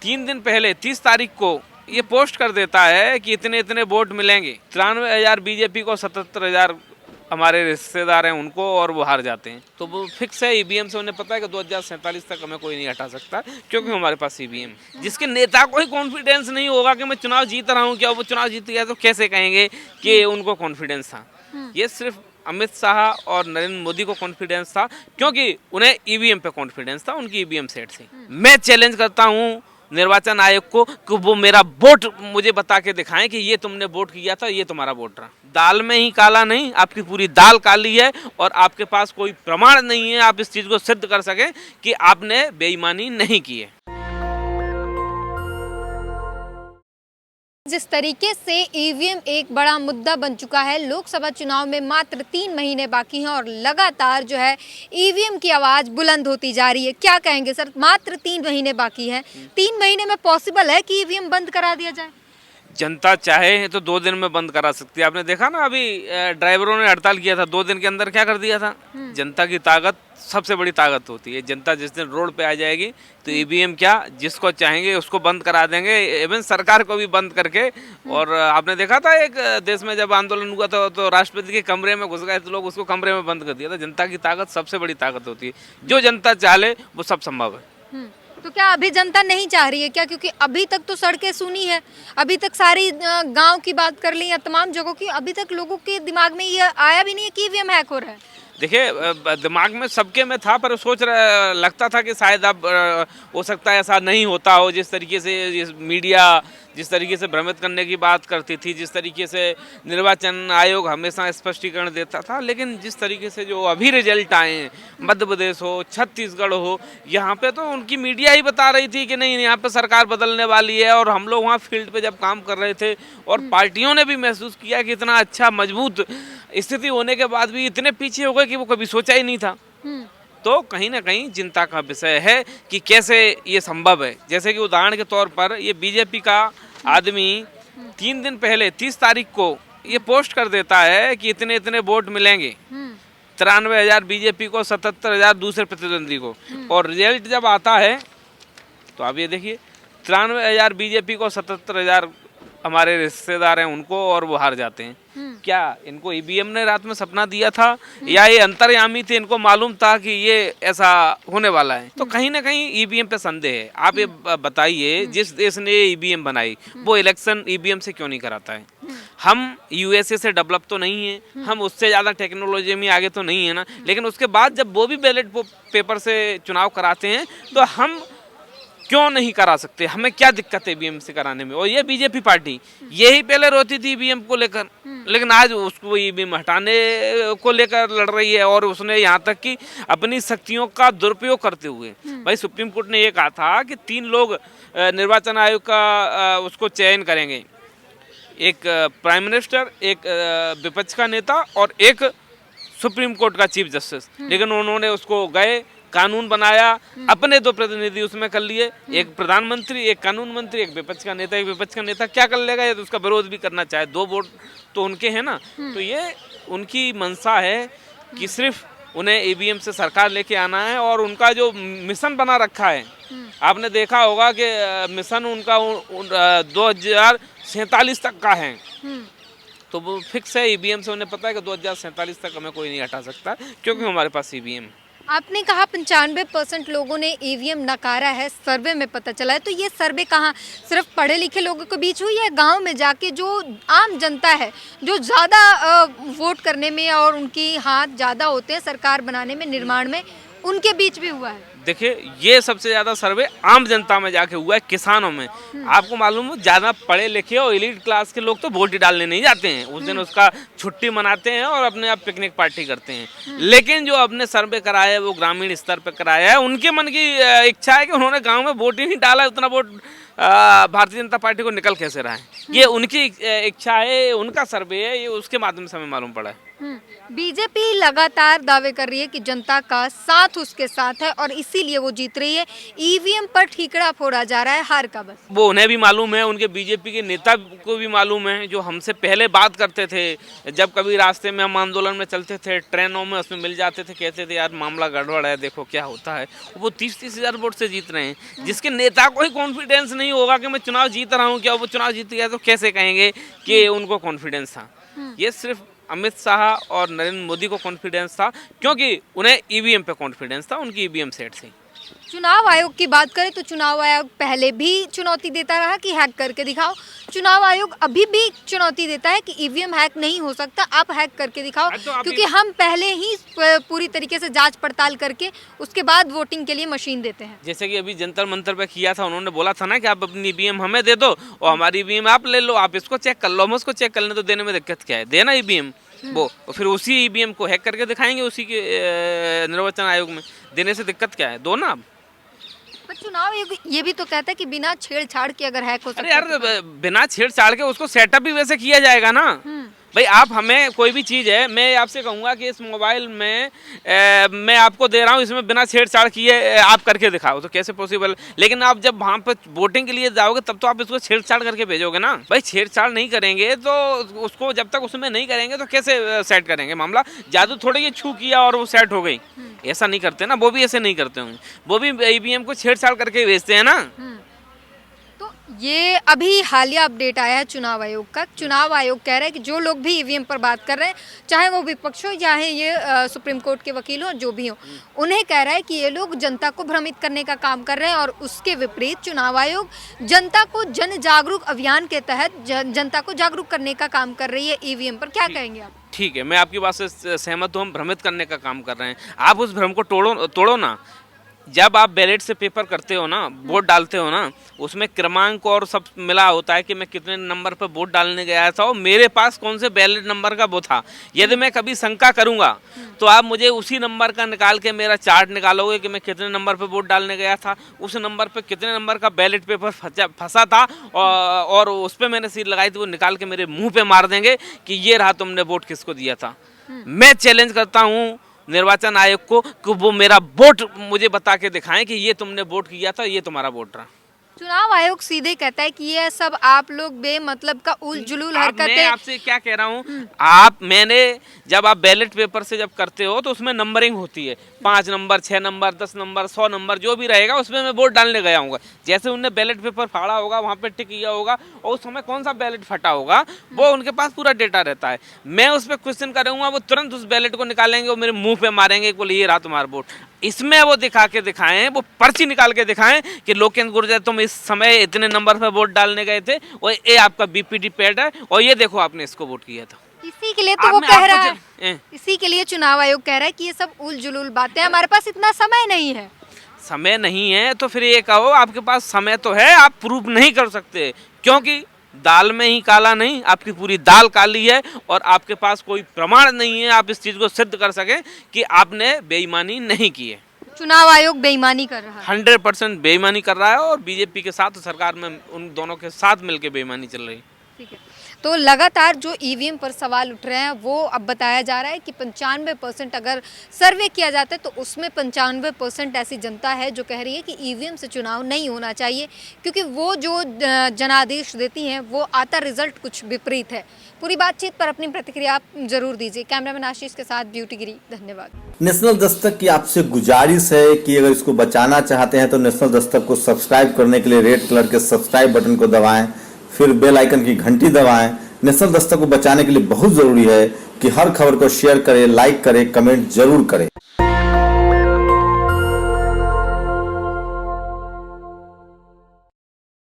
3 दिन पहले 30 तारीख को ये पोस्ट कर देता है कि इतने इतने वोट मिलेंगे, 93,000 बीजेपी को, 77,000 हमारे रिश्तेदार हैं उनको, और वो हार जाते हैं। तो वो फिक्स है, ईवीएम से उन्हें पता है कि 2047 तक हमें कोई नहीं हटा सकता, क्योंकि हमारे पास ईवीएम। जिसके नेता को ही कॉन्फिडेंस नहीं होगा कि मैं चुनाव जीत रहा हूँ, क्या वो चुनाव जीत गया तो कैसे कहेंगे कि उनको कॉन्फिडेंस था? ये सिर्फ अमित शाह और नरेंद्र मोदी को कॉन्फिडेंस था, क्योंकि उन्हें ईवीएम पे कॉन्फिडेंस था, उनकी ईवीएम सेट थी। मैं चैलेंज करता हूँ निर्वाचन आयोग को कि वो मेरा वोट मुझे बता के दिखाएं कि ये तुमने वोट किया था, ये तुम्हारा वोट रहा। दाल में ही काला नहीं, आपकी पूरी दाल काली है, और आपके पास कोई प्रमाण नहीं है आप इस चीज को सिद्ध कर सकें कि आपने बेईमानी नहीं की है। जिस तरीके से ईवीएम एक बड़ा मुद्दा बन चुका है, लोकसभा चुनाव में मात्र 3 महीने बाकी हैं और लगातार जो है ईवीएम की आवाज़ बुलंद होती जा रही है। क्या कहेंगे सर, मात्र 3 महीने बाकी हैं, 3 महीने में पॉसिबल है कि ईवीएम बंद करा दिया जाए? जनता चाहे तो 2 दिन में बंद करा सकती है। आपने देखा ना, अभी ड्राइवरों ने हड़ताल किया था, 2 दिन के अंदर क्या कर दिया था। जनता की ताकत सबसे बड़ी ताकत होती है। जनता जिस दिन रोड पे आ जाएगी तो ईवीएम क्या, जिसको चाहेंगे उसको बंद करा देंगे, इवन सरकार को भी बंद करके। और आपने देखा था एक देश में जब आंदोलन हुआ था तो राष्ट्रपति के कमरे में घुस गए तो लोग उसको कमरे में बंद कर दिया था। जनता की ताकत सबसे बड़ी ताकत होती है, जो जनता चाहे वो सब संभव है। तो क्या अभी जनता नहीं चाह रही है क्या? क्योंकि अभी तक तो सड़कें सूनी है, अभी तक सारी गांव की बात कर ली या तमाम जगहों की, अभी तक लोगों के दिमाग में ये आया भी नहीं है कि ईवीएम हैक हो रहा है। देखिए, दिमाग में सबके में था, पर लगता था कि शायद अब हो सकता है ऐसा नहीं होता हो। जिस तरीके से मीडिया जिस तरीके से भ्रमित करने की बात करती थी, जिस तरीके से निर्वाचन आयोग हमेशा स्पष्टीकरण देता था, लेकिन जिस तरीके से जो अभी रिजल्ट आए हैं, मध्य प्रदेश हो, छत्तीसगढ़ हो, यहाँ पे तो उनकी मीडिया ही बता रही थी कि नहीं, यहाँ पे सरकार बदलने वाली है। और हम लोग वहाँ फील्ड पे जब काम कर रहे थे और पार्टियों ने भी महसूस किया कि इतना अच्छा मजबूत स्थिति होने के बाद भी इतने पीछे हो गए कि वो कभी सोचा ही नहीं था। तो कहीं ना कहीं चिंता का विषय है कि कैसे ये संभव है। जैसे कि उदाहरण के तौर पर ये बीजेपी का आदमी 3 दिन पहले 30 तारीख को ये पोस्ट कर देता है कि इतने इतने वोट मिलेंगे, 93,000 बीजेपी को, 77,000 दूसरे प्रतिद्वंदी को। और रिजल्ट जब आता है तो आप ये देखिए, 93,000 बीजेपी को, 77,000 हमारे रिश्तेदार हैं उनको, और वो हार जाते हैं। क्या इनको ईवीएम ने रात में सपना दिया था, या ये अंतर्यामी थे, इनको मालूम था कि ये ऐसा होने वाला है? तो कहीं ना कहीं ईवीएम पे संदेह है। आप ये बताइए, जिस देश ने ईवीएम बनाई वो इलेक्शन ईवीएम से क्यों नहीं कराता है? हम यूएसए से डेवलप तो नहीं है, हम उससे ज़्यादा टेक्नोलॉजी में आगे तो नहीं है ना, लेकिन उसके बाद जब वो भी बैलेट पेपर से चुनाव कराते हैं तो हम क्यों नहीं करा सकते? हमें क्या दिक्कत है ईवीएम से कराने में? और ये बीजेपी पार्टी यही पहले रोती थी ईवीएम को लेकर, लेकिन आज उसको ईवीएम हटाने को लेकर लड़ रही है। और उसने यहाँ तक कि अपनी शक्तियों का दुरुपयोग करते हुए, भाई सुप्रीम कोर्ट ने ये कहा था कि 3 लोग निर्वाचन आयोग का उसको चयन करेंगे, एक प्राइम मिनिस्टर, एक विपक्ष का नेता और एक सुप्रीम कोर्ट का चीफ जस्टिस। लेकिन उन्होंने उसको गए, कानून बनाया, अपने 2 प्रतिनिधि उसमें कर लिए, एक प्रधानमंत्री, एक कानून मंत्री, एक विपक्ष का नेता। एक विपक्ष का नेता क्या कर लेगा? या तो उसका विरोध भी करना चाहे, 2 वोट तो उनके हैं ना। तो ये उनकी मंशा है कि सिर्फ उन्हें ईवीएम से सरकार लेके आना है। और उनका जो मिशन बना रखा है, आपने देखा होगा कि मिशन उनका 2047 तक का है। तो वो फिक्स है, ईवीएम से उन्हें पता है कि 2047 तक हमें कोई नहीं हटा सकता, क्योंकि हमारे पास ईवीएम है। आपने कहा 95% लोगों ने ईवीएम नकारा है, सर्वे में पता चला है। तो ये सर्वे कहाँ, सिर्फ पढ़े लिखे लोगों के बीच हुई है? गांव में जाके जो आम जनता है, जो ज़्यादा वोट करने में और उनकी हाथ ज़्यादा होते हैं सरकार बनाने में, निर्माण में, उनके बीच भी हुआ है? देखिए, ये सबसे ज़्यादा सर्वे आम जनता में जाके हुआ है, किसानों में। आपको मालूम है, ज़्यादा पढ़े लिखे और एलीट क्लास के लोग तो वोट ही डालने नहीं जाते हैं। उस दिन उसका छुट्टी मनाते हैं और अपने आप पिकनिक पार्टी करते हैं। लेकिन जो अपने सर्वे कराया है वो ग्रामीण स्तर पर कराया है। उनके मन की इच्छा है कि उन्होंने गाँव में वोट ही नहीं डाला, उतना वोट भारतीय जनता पार्टी को निकल कैसे रहा है। ये उनकी इच्छा है, उनका सर्वे है, ये उसके माध्यम से हमें मालूम पड़ा है। बीजेपी लगातार दावे कर रही है कि जनता का साथ उसके साथ है और इसीलिए वो जीत रही है। ईवीएम पर ठीकरा फोड़ा जा रहा है हार का बस। वो उन्हें भी मालूम है, उनके बीजेपी के नेता को भी मालूम है, जो हमसे पहले बात करते थे। जब कभी रास्ते में हम आंदोलन में चलते थे, ट्रेनों में उसमें मिल जाते थे, कहते थे यार मामला गड़बड़ है, देखो क्या होता है। वो 30-30 हज़ार वोट से जीत रहे हैं। जिसके नेता को ही कॉन्फिडेंस नहीं होगा कि मैं चुनाव जीत रहा हूँ, क्या वो चुनाव जीत गया तो कैसे कहेंगे कि उनको कॉन्फिडेंस था। ये सिर्फ अमित शाह और नरेंद्र मोदी को कॉन्फिडेंस था, क्योंकि उन्हें ईवीएम पे कॉन्फिडेंस था, उनकी ईवीएम सेट थी। चुनाव आयोग की बात करें तो चुनाव आयोग पहले भी चुनौती देता रहा कि हैक करके दिखाओ। चुनाव आयोग अभी भी चुनौती देता है कि ईवीएम हैक नहीं हो सकता, आप हैक करके दिखाओ, क्योंकि हम पहले ही पूरी तरीके से जांच पड़ताल करके उसके बाद वोटिंग के लिए मशीन देते हैं। जैसे कि अभी जंतर मंतर पे किया था, उन्होंने बोला था ना कि आप अपनी ईवीएम हमें दे दो और हमारी ईवीएम आप ले लो, आप इसको चेक कर लो, हम उसको चेक करने तो देने में दिक्कत क्या है, देना ईवीएम वो, और फिर उसी ईवीएम को हैक करके दिखाएंगे उसी के निर्वाचन आयोग में, देने से दिक्कत क्या है, दो ना। पर चुनाव आयोग ये भी तो कहता है कि बिना छेड़छाड़ के अगर हैक हो सकता है। अरे यार बिना छेड़छाड़ के उसको सेटअप भी वैसे किया जाएगा ना। भाई आप हमें कोई भी चीज़ है, मैं आपसे कहूँगा कि इस मोबाइल में मैं आपको दे रहा हूँ, इसमें बिना छेड़छाड़ किए आप करके दिखाओ, तो कैसे पॉसिबल। लेकिन आप जब वहाँ पर वोटिंग के लिए जाओगे तब तो आप इसको छेड़छाड़ करके भेजोगे ना। भाई छेड़छाड़ नहीं करेंगे तो उसको जब तक उसमें नहीं करेंगे तो कैसे सेट करेंगे मामला। जादू थोड़ी ये छू किया और वो सेट हो गई, ऐसा नहीं करते ना। वो भी ऐसे नहीं करते होंगे, वो भी ईवीएम को छेड़छाड़ करके भेजते हैं ना। तो ये अभी हालिया अपडेट आया है चुनाव आयोग का। चुनाव आयोग कह रहा है कि जो लोग भी ईवीएम पर बात कर रहे हैं, चाहे वो विपक्ष हो, चाहे ये सुप्रीम कोर्ट के वकील हो, जो भी हो, उन्हें कह रहा है कि ये लोग जनता को भ्रमित करने का काम कर रहे हैं। और उसके विपरीत चुनाव आयोग जनता को जन जागरूक अभियान के तहत जनता को जागरूक करने का काम कर रही है ईवीएम पर। क्या कहेंगे आप? ठीक है, मैं आपकी बात से सहमत हूँ, हम भ्रमित करने का काम कर रहे हैं। आप उस भ्रम को तोड़ो ना। जब आप बैलेट से पेपर करते हो ना, वोट डालते हो ना, उसमें क्रमांक और सब मिला होता है कि मैं कितने नंबर पर वोट डालने गया था और मेरे पास कौन से बैलेट नंबर का वो था। यदि मैं कभी शंका करूंगा तो आप मुझे उसी नंबर का निकाल के मेरा चार्ट निकालोगे कि मैं कितने नंबर पर वोट डालने गया था, उस नंबर पर कितने नंबर का बैलेट पेपर फंसा था और उस पर मैंने सील लगाई थी, वो निकाल के मेरे मुँह पर मार देंगे कि ये रहा तुमने वोट किसको दिया था। मैं चैलेंज करता हूँ निर्वाचन आयोग को कि वो मेरा वोट मुझे बता के दिखाएं कि ये तुमने वोट किया था, ये तुम्हारा वोट रहा। चुनाव आयोग सीधे कहता है कि ये सब आप लोग बेमतलब का उलझुलूल हरकतें। मैं आपसे क्या कह रहा हूँ, मैंने जब आप बैलेट पेपर से जब करते हो तो उसमें नंबरिंग होती है, 5 नंबर, 6 नंबर, 10 नंबर, 100 नंबर, जो भी रहेगा उसमें मैं वोट डालने गया हूँ। जैसे उनने बैलेट पेपर फाड़ा होगा, वहाँ पे टिक किया होगा और उस समय कौन सा बैलेट फटा होगा वो उनके पास पूरा डेटा रहता है। मैं उस पर क्वेश्चन करूँगा, वो तुरंत उस बैलेट को निकालेंगे और मेरे मुँह पे मारेंगे, बोले ये रहा तुम्हारा वोट। इसमें वो दिखा के दिखाएं, वो पर्ची निकाल के दिखाएं कि लोकेंद्र गुर्जर तुम इस समय इतने नंबर पर वोट डालने गए थे और ये आपका बीपीडी पैड है और ये देखो आपने इसको वोट किया था। इसी के लिए तो वो कह रहा है, इसी के लिए चुनाव आयोग कह रहा है कि ये सब उलझुलूल बातें, हमारे पास इतना समय नहीं है। समय नहीं है तो फिर ये कहो आपके पास समय तो है, आप प्रूफ नहीं कर सकते, क्योंकि दाल में ही काला नहीं, आपकी पूरी दाल काली है और आपके पास कोई प्रमाण नहीं है आप इस चीज़ को सिद्ध कर सकें कि आपने बेईमानी नहीं की है। चुनाव आयोग बेईमानी कर रहा है, 100% बेईमानी कर रहा है और बीजेपी के साथ सरकार में उन दोनों के साथ मिलकर बेईमानी चल रही है। ठीक है, तो लगातार जो ईवीएम पर सवाल उठ रहे हैं वो अब बताया जा रहा है कि 95% अगर सर्वे किया जाता है तो उसमें 95% ऐसी जनता है जो कह रही है कि ईवीएम से चुनाव नहीं होना चाहिए, क्योंकि वो जो जनादेश देती हैं वो आता रिजल्ट कुछ विपरीत है। पूरी बातचीत पर अपनी प्रतिक्रिया आप जरूर दीजिए। कैमरामैन आशीष के साथ ब्यूटी गिरी, धन्यवाद। नेशनल दस्तक की आपसे गुजारिश है कि अगर इसको बचाना चाहते हैं तो नेशनल दस्तक को सब्सक्राइब करने के लिए रेड कलर के सब्सक्राइब बटन को दबाएं, फिर बेल आइकन की घंटी दबाएं। नेशनल दस्तक को बचाने के लिए बहुत जरूरी है कि हर खबर को शेयर करें, लाइक करें, कमेंट जरूर करें।